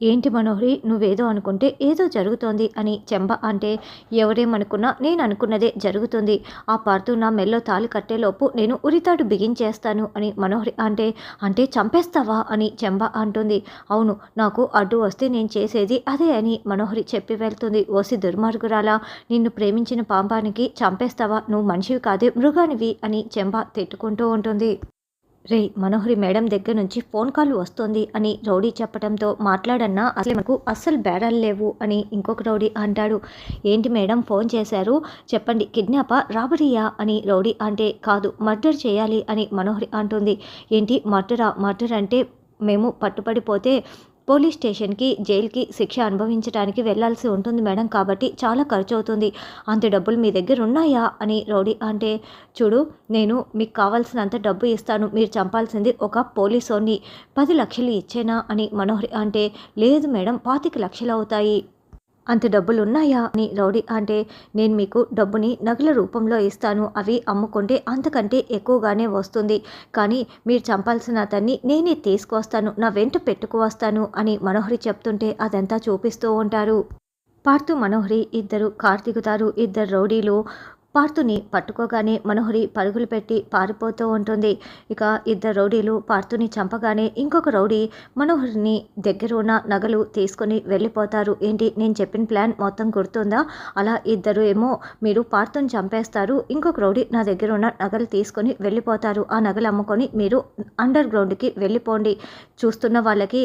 ఏంటి మనోహరి, నువ్వేదో అనుకుంటే ఏదో జరుగుతోంది అని చెంబ అంటే, ఎవరేమనుకున్నా నేను అనుకున్నదే జరుగుతుంది. ఆ పార్థు నా మెల్లో తాళి కట్టేలోపు నేను ఉరితాడు బిగించేస్తాను అని మనోహరి అంటే, అంటే చంపేస్తావా అని చెంబ అంటుంది. అవును, నాకు అడ్డు వస్తే నేను చేసేది అదే అని మనోహరి చెప్పి వెళ్తుంది. ఓసి దుర్మార్గురాలా, నిన్ను ప్రేమించిన పాపానికి చంపేస్తావా, నువ్వు మనిషివి కాదే మృగానివి అని చెంబ తిట్టుకుంటూ ఉంటుంది. రే మనోహరి మేడం దగ్గర నుంచి ఫోన్ కాల్ వస్తోంది అని రౌడీ చెప్పడంతో, మాట్లాడన్నా అసలు మనకు అస్సలు బేరాలు లేవు అని ఇంకొక రౌడీ అంటాడు. ఏంటి మేడం ఫోన్ చేశారు, చెప్పండి, కిడ్నాపా రాబరీయా అని రౌడీ అంటే, కాదు మర్డర్ చేయాలి అని మనోహరి అంటుంది. ఏంటి మర్డరా, మర్డర్ అంటే మేము పట్టుపడిపోతే పోలీస్ స్టేషన్కి జైలుకి శిక్ష అనుభవించడానికి వెళ్లాల్సి ఉంటుంది మేడం, కాబట్టి చాలా ఖర్చు అవుతుంది. అంత డబ్బులు మీ దగ్గర ఉన్నాయా అని రౌడీ అంటే, చూడు, నేను మీకు కావాల్సినంత డబ్బు ఇస్తాను, మీరు చంపాల్సింది ఒక పోలీసోని, 10 లక్షలు ఇచ్చేనా అని మనోహరి అంటే, లేదు మేడం 25 లక్షలు అవుతాయి. అంత డబ్బులున్నాయా అని రౌడీ అంటే, నేను మీకు డబ్బుని నగల రూపంలో ఇస్తాను, అవి అమ్ముకుంటే అంతకంటే ఎక్కువగానే వస్తుంది, కానీ మీరు చంపాల్సిన అతన్ని నేనే తీసుకువస్తాను, నా వెంట పెట్టుకు వస్తాను అని మనోహరి చెప్తుంటే అదంతా చూపిస్తూ ఉంటారు. పార్థు మనోహరి ఇద్దరు కారు దిగుతారు. ఇద్దరు రౌడీలు పార్థుని పట్టుకోగానే మనోహరి పరుగులు పెట్టి పారిపోతూ ఉంటుంది. ఇక ఇద్దరు రౌడీలు పార్థుని చంపగానే ఇంకొక రౌడీ మనోహరిని దగ్గర ఉన్న నగలు తీసుకొని వెళ్ళిపోతారు. ఏంటి నేను చెప్పిన ప్లాన్ మొత్తం గుర్తుందా? అలా ఇద్దరు ఏమో మీరు పార్థుని చంపేస్తారు, ఇంకొక రౌడీ నా దగ్గర ఉన్న నగలు తీసుకొని వెళ్ళిపోతారు, ఆ నగలు అమ్ముకొని మీరు అండర్ గ్రౌండ్కి వెళ్ళిపోండి, చూస్తున్న వాళ్ళకి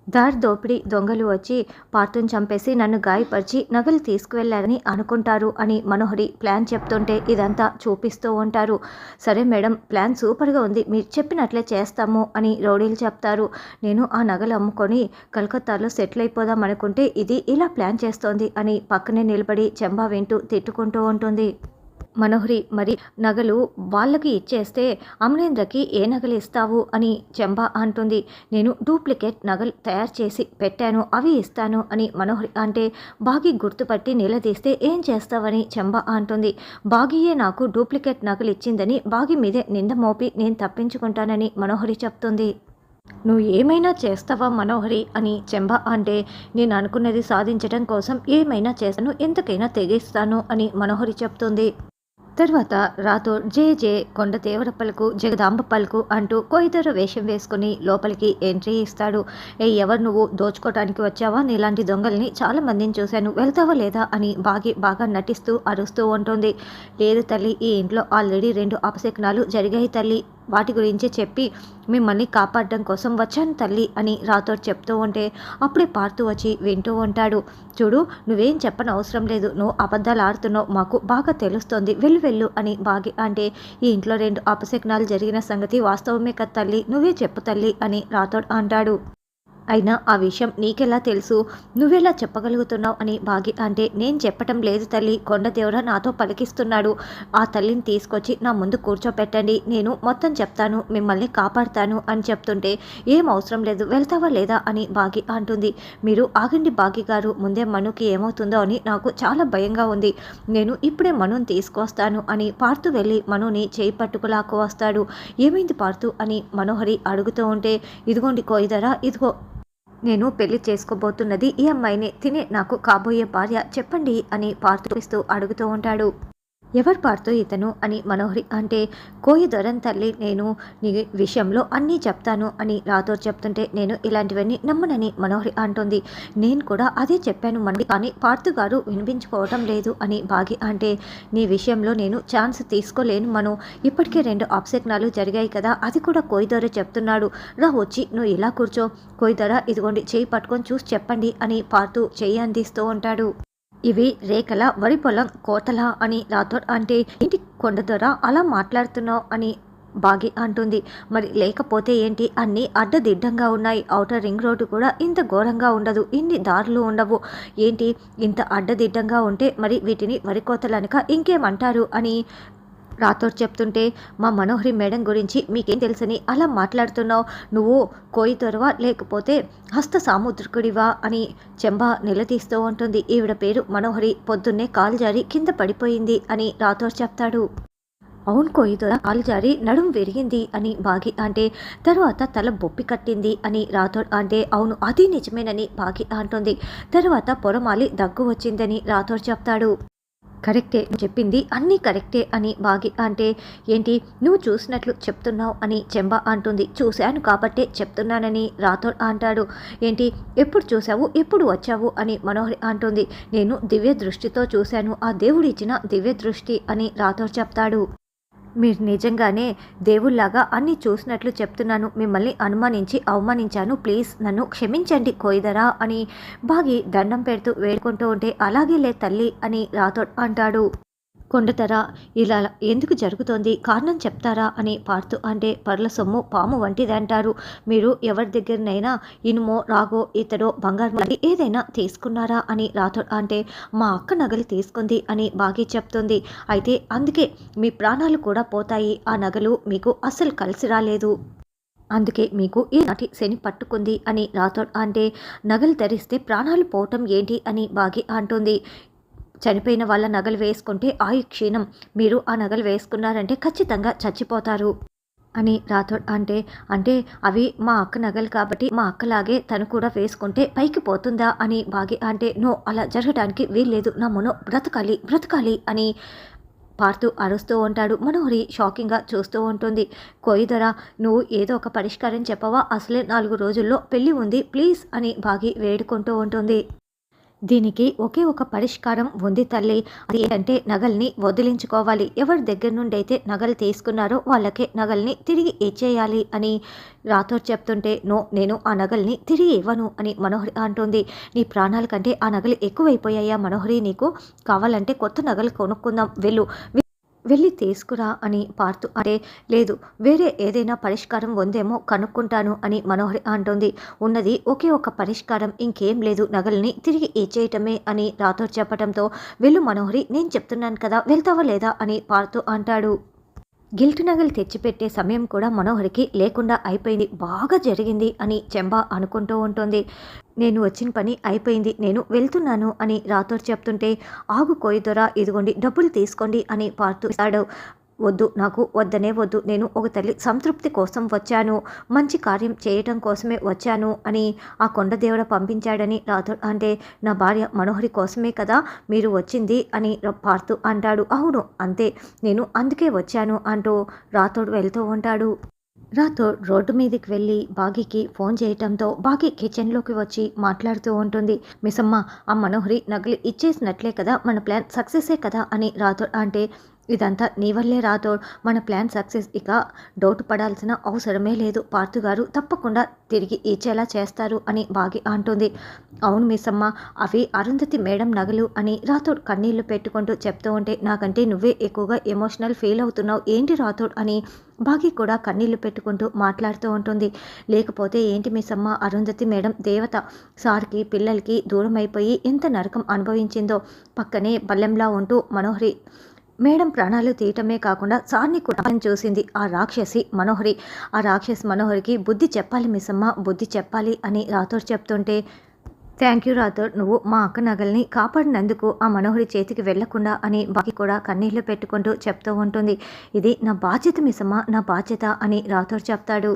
దారి దోపిడీ దొంగలు వచ్చి పార్థుని చంపేసి నన్ను గాయపరిచి నగలు తీసుకువెళ్లారని అనుకుంటారు అని మనోహరి ప్లాన్ చెప్తుంటే ఇదంతా చూపిస్తూ ఉంటారు. సరే మేడం, ప్లాన్ సూపర్గా ఉంది, మీరు చెప్పినట్లే చేస్తాము అని రౌడీలు చెప్తారు. నేను ఆ నగలు అమ్ముకొని కలకత్తాలో సెటిల్ అయిపోదాం అనుకుంటే ఇది ఇలా ప్లాన్ చేస్తోంది అని పక్కనే నిలబడి చెంబా వింటూ తిట్టుకుంటూ ఉంటుంది. మనోహరి, మరి నగలు వాళ్ళకి ఇచ్చేస్తే అమరేంద్రకి ఏ నగలు ఇస్తావు అని చెంబ అంటుంది. నేను డూప్లికేట్ నగలు తయారు చేసి పెట్టాను, అవి ఇస్తాను అని మనోహరి అంటే, బాగి గుర్తుపట్టి నిలదీస్తే ఏం చేస్తావని చెంబ అంటుంది. బాగియే నాకు డూప్లికేట్ నగలు ఇచ్చిందని బాగి మీదే నింద మోపి నేను తప్పించుకుంటానని మనోహరి చెప్తుంది. నువ్వు ఏమైనా చేస్తావా మనోహరి అని చెంబ అంటే, నేను అనుకున్నది సాధించడం కోసం ఏమైనా చేస్తాను, ఎంతకైనా తెగిస్తాను అని మనోహరి చెప్తుంది. తర్వాత రాథోడ్ జే జే కొండ దేవరప్పలకు జగదాంబ పలుకు అంటూ కొయిదర వేషం వేసుకుని లోపలికి ఎంట్రీ ఇస్తాడు. ఎవరు నువ్వు, దోచుకోవటానికి వచ్చావా, నీలాంటి దొంగల్ని చాలా మందిని చూశాను, వెళ్తావా లేదా అని బాగా నటిస్తూ అరుస్తూ ఉంటుంది. లేదు తల్లి, ఈ ఇంట్లో ఆల్రెడీ 2 అపశకునాలు జరిగాయి తల్లి, వాటి గురించి చెప్పి మిమ్మల్ని కాపాడడం కోసం వచ్చాను తల్లి అని రాథోడ్ చెప్తూ ఉంటే అప్పుడే పార్థు వచ్చి వింటూ ఉంటాడు. చూడు, నువ్వేం చెప్పనవసరం లేదు, నువ్వు అబద్ధాలు ఆడుతున్నావు, మాకు బాగా తెలుస్తోంది, వెళ్ళు అని బాగి అంటే, ఈ ఇంట్లో 2 అపశకునాలు జరిగిన సంగతి వాస్తవమే కదా తల్లి, నువ్వే చెప్పు తల్లి అని రాథోడ్ అంటాడు. అయినా ఆ విషయం నీకెలా తెలుసు, నువ్వెలా చెప్పగలుగుతున్నావు అని బాగి అంటే, నేను చెప్పటం లేదు తల్లి, కొండదేవర నాతో పలికిస్తున్నాడు, ఆ తల్లిని తీసుకొచ్చి నా ముందు కూర్చోపెట్టండి, నేను మొత్తం చెప్తాను, మిమ్మల్ని కాపాడుతాను అని చెప్తుంటే, ఏం అవసరం లేదు, వెళ్తావా లేదా అని బాగి అంటుంది. మీరు ఆగండి బాగి గారు, ముందే మనుకి ఏమవుతుందో అని నాకు చాలా భయంగా ఉంది, నేను ఇప్పుడే మనుని తీసుకొస్తాను అని పార్థు వెళ్ళి మనుని చేయి పట్టుకులాకు వస్తాడు. ఏమైంది పార్థు అని మనోహరి అడుగుతూ ఉంటే, ఇదిగోండి కోయిదరా, ఇదిగో నేను పెళ్లి చేసుకోబోతున్నది ఈ అమ్మాయిని, తినే నాకు కాబోయే భార్య, చెప్పండి అని పార్థు అడుగుతూ ఉంటాడు. ఎవరు పార్థు ఇతను అని మనోహరి అంటే, కోయిదొరన్ తల్లి, నేను నీ విషయంలో అన్నీ చెప్తాను అని రాథోడ్ చెప్తుంటే, నేను ఇలాంటివన్నీ నమ్మనని మనోహరి అంటుంది. నేను కూడా అదే చెప్పాను మండి, కానీ పార్థు గారు వినిపించుకోవటం లేదు అని బాగి అంటే, నీ విషయంలో నేను ఛాన్స్ తీసుకోలేను మను, ఇప్పటికే 2 అపశకునాలు జరిగాయి కదా, అది కూడా కోయిదొర చెప్తున్నాడు, రా వచ్చి నువ్వు ఇలా కూర్చో, కోయిదొర ఇదిగోండి చేయి పట్టుకొని చూసి చెప్పండి అని పార్థు చేయి అందిస్తూ ఉంటాడు. ఇవి రేఖల వరి పొలం కోతలా అని రాథోడ్ అంటే, ఇంటి కొండదొర అలా మాట్లాడుతున్నావు అని బాగి అంటుంది. మరి లేకపోతే ఏంటి, అన్నీ అడ్డదిడ్డంగా ఉన్నాయి, ఔటర్ రింగ్ రోడ్డు కూడా ఇంత ఘోరంగా ఉండదు, ఇన్ని దారులు ఉండవు, ఏంటి ఇంత అడ్డదిడ్డంగా ఉంటే మరి వీటిని వరి కోతలనక ఇంకేమంటారు అని రాథోడ్ చెప్తుంటే, మా మనోహరి మేడం గురించి మీకేం తెలుసని అలా మాట్లాడుతున్నావు, నువ్వు కోయిదొరవా లేకపోతే హస్త సాముద్రికుడివా అని చెంబ నిలదీస్తూ ఉంటుంది. ఈవిడ పేరు మనోహరి, పొద్దున్నే కాలు జారి కింద పడిపోయింది అని రాథోడ్ చెప్తాడు. అవును కోయిదొర కాలు జారి నడుం విరిగింది అని బాగి అంటే, తర్వాత తల బొప్పి కట్టింది అని రాథోడ్ అంటే, అవును అది నిజమేనని బాగి అంటుంది. తర్వాత పొరమాలి దగ్గు వచ్చిందని రాథోడ్ చెప్తాడు. కరెక్టే నువ్వు చెప్పింది అన్నీ కరెక్టే అని బాగి అంటే, ఏంటి నువ్వు చూసినట్లు చెప్తున్నావు అని చెంబ అంటుంది. చూశాను కాబట్టే చెప్తున్నానని రాథోడ్ అంటాడు. ఏంటి ఎప్పుడు చూసావు ఎప్పుడు వచ్చావు అని మనోహరి అంటుంది. నేను దివ్య దృష్టితో చూశాను, ఆ దేవుడిచ్చిన దివ్య దృష్టి అని రాథోడ్ చెప్తాడు. మీరు నిజంగానే దేవుళ్లాగా అన్నీ చూసినట్లు చెప్తున్నాను, మిమ్మల్ని అనుమానించి అవమానించాను, ప్లీజ్ నన్ను క్షమించండి కోయిదరా అని బాగి దండం పెడుతూ వేడుకుంటూ ఉంటే, అలాగేలే తల్లి అని రాథోడ్ అంటాడు. కొండతర ఇలా ఎందుకు జరుగుతోంది కారణం చెప్తారా అని పార్తు అంటే, పర్ల సొమ్ము పాము వంటిదంటారు, మీరు ఎవరి దగ్గరనైనా ఇనుమో రాగో ఇతడో బంగారం లాంటి ఏదైనా తీసుకున్నారా అని రాథోడ్ అంటే, మా అక్క నగలు తీసుకుంది అని బాగి చెప్తుంది. అయితే అందుకే మీ ప్రాణాలు కూడా పోతాయి, ఆ నగలు మీకు అస్సలు కలిసి రాలేదు, అందుకే మీకు ఈనాటి శని పట్టుకుంది అని రాథోడ్ అంటే, నగలు ధరిస్తే ప్రాణాలు పోవటం ఏంటి అని బాగి అంటుంది. చనిపోయిన వాళ్ళ నగలు వేసుకుంటే ఆయు క్షీణం, మీరు ఆ నగలు వేసుకున్నారంటే ఖచ్చితంగా చచ్చిపోతారు అని రాథోడ్ అంటే, అంటే అవి మా అక్క నగలు కాబట్టి మా అక్కలాగే తను కూడా వేసుకుంటే పైకి పోతుందా అని బాగి అంటే, నో అలా జరగడానికి వీల్లేదు, నా మనో బ్రతకాలి బ్రతకాలి అని పార్తూ అరుస్తూ ఉంటాడు. మనోహరి షాకింగ్గా చూస్తూ ఉంటుంది. కోయిదొర నువ్వు ఏదో ఒక పరిష్కారం చెప్పవా, అసలే 4 రోజుల్లో పెళ్ళి ఉంది ప్లీజ్ అని బాగి వేడుకుంటూ ఉంటుంది. దీనికి ఒకే ఒక పరిష్కారం ఉంది తల్లి, అది ఏంటంటే నగల్ని వదిలించుకోవాలి, ఎవరి దగ్గర నుండి అయితే నగలు తీసుకున్నారో వాళ్ళకే నగల్ని తిరిగి ఇచ్చేయాలి అని రాథోడ్ చెప్తుంటే, నో నేను ఆ నగల్ని తిరిగి ఇవ్వను అని మనోహరి అంటుంది. నీ ప్రాణాల కంటే ఆ నగలు ఎక్కువైపోయాయా మనోహరి, నీకు కావాలంటే కొత్త నగలు కొనుక్కుందాం వెళ్ళు, వెళ్ళి తీసుకురా అని పార్తు అంటే, లేదు వేరే ఏదైనా పరిష్కారం ఉందేమో కనుక్కుంటాను అని మనోహరి అంటుంది. ఉన్నది ఒకే ఒక పరిష్కారం, ఇంకేం లేదు, నగల్ని తిరిగి ఇచ్చేయటమే అని రాథోడ్ చెప్పడంతో, వెళ్ళు మనోహరి నేను చెప్తున్నాను కదా వెళ్తావా లేదా అని పార్తు అంటాడు. గిల్ట్ నగలు తెచ్చిపెట్టే సమయం కూడా మనోహరికి లేకుండా అయిపోయింది, బాగా జరిగింది అని చెంబ అనుకుంటూ ఉంటుంది. నేను వచ్చిన పని అయిపోయింది, నేను వెళ్తున్నాను అని రాథోడ్ చెప్తుంటే, ఆగు కోయిదొర ఇదిగోండి డబ్బులు తీసుకోండి అని పార్తు ఇస్తాడు. వద్దు నాకు వద్దనే వద్దు, నేను ఒక తల్లి సంతృప్తి కోసం వచ్చాను, మంచి కార్యం చేయటం కోసమే వచ్చాను అని ఆ కొండదేవుడ పంపించాడని రాథోడ్ అంటే, నా భార్య మనోహరి కోసమే కదా మీరు వచ్చింది అని పార్తు అంటాడు. అవును అంతే, నేను అందుకే వచ్చాను అంటూ రాథోడ్ వెళ్తూ ఉంటాడు. రాథోడ్ రోడ్డు మీదకి వెళ్ళి బాగీకి ఫోన్ చేయటంతో బాగీ కిచెన్లోకి వచ్చి మాట్లాడుతూ ఉంటుంది. మిస్సమ్మ ఆ మనోహరి నగలు ఇచ్చేసినట్లే కదా, మన ప్లాన్ సక్సెసే కదా అని రాథోడ్ అంటే, ఇదంతా నీ వల్లే రాథోడ్, మన ప్లాన్ సక్సెస్, ఇక డౌట్ పడాల్సిన అవసరమే లేదు, పార్థు గారు తప్పకుండా తిరిగి ఇచ్చేలా చేస్తారు అని బాగి అంటుంది. అవును మిస్సమ్మ అవి అరుంధతి మేడం నగలు అని రాథోడ్ కన్నీళ్లు పెట్టుకుంటూ చెప్తూ ఉంటే, నాకంటే నువ్వే ఎక్కువగా ఎమోషనల్ ఫీల్ అవుతున్నావు ఏంటి రాథోడ్ అని బాగి కూడా కన్నీళ్లు పెట్టుకుంటూ మాట్లాడుతూ ఉంటుంది. లేకపోతే ఏంటి మిస్సమ్మ, అరుంధతి మేడం దేవత, సార్కి పిల్లలకి దూరం అయిపోయి ఎంత నరకం అనుభవించిందో, పక్కనే బల్లెంలా ఉంటూ మనోహరి మేడం ప్రాణాలు తీయటమే కాకుండా సార్ని కూడా చూసింది ఆ రాక్షసి మనోహరి, ఆ రాక్షసి మనోహరికి బుద్ధి చెప్పాలి మిస్సమ్మ, బుద్ధి చెప్పాలి అని రాథోడ్ చెప్తుంటే, థ్యాంక్ యూ రాథోడ్, నువ్వు మా అక్క నగల్ని కాపాడినందుకు ఆ మనోహరి చేతికి వెళ్లకుండా అని బాకి కూడా కన్నీళ్లు పెట్టుకుంటూ చెప్తూ ఉంటుంది. ఇది నా బాధ్యత మిస్సమ్మ, నా బాధ్యత అని రాథోడ్ చెప్తాడు.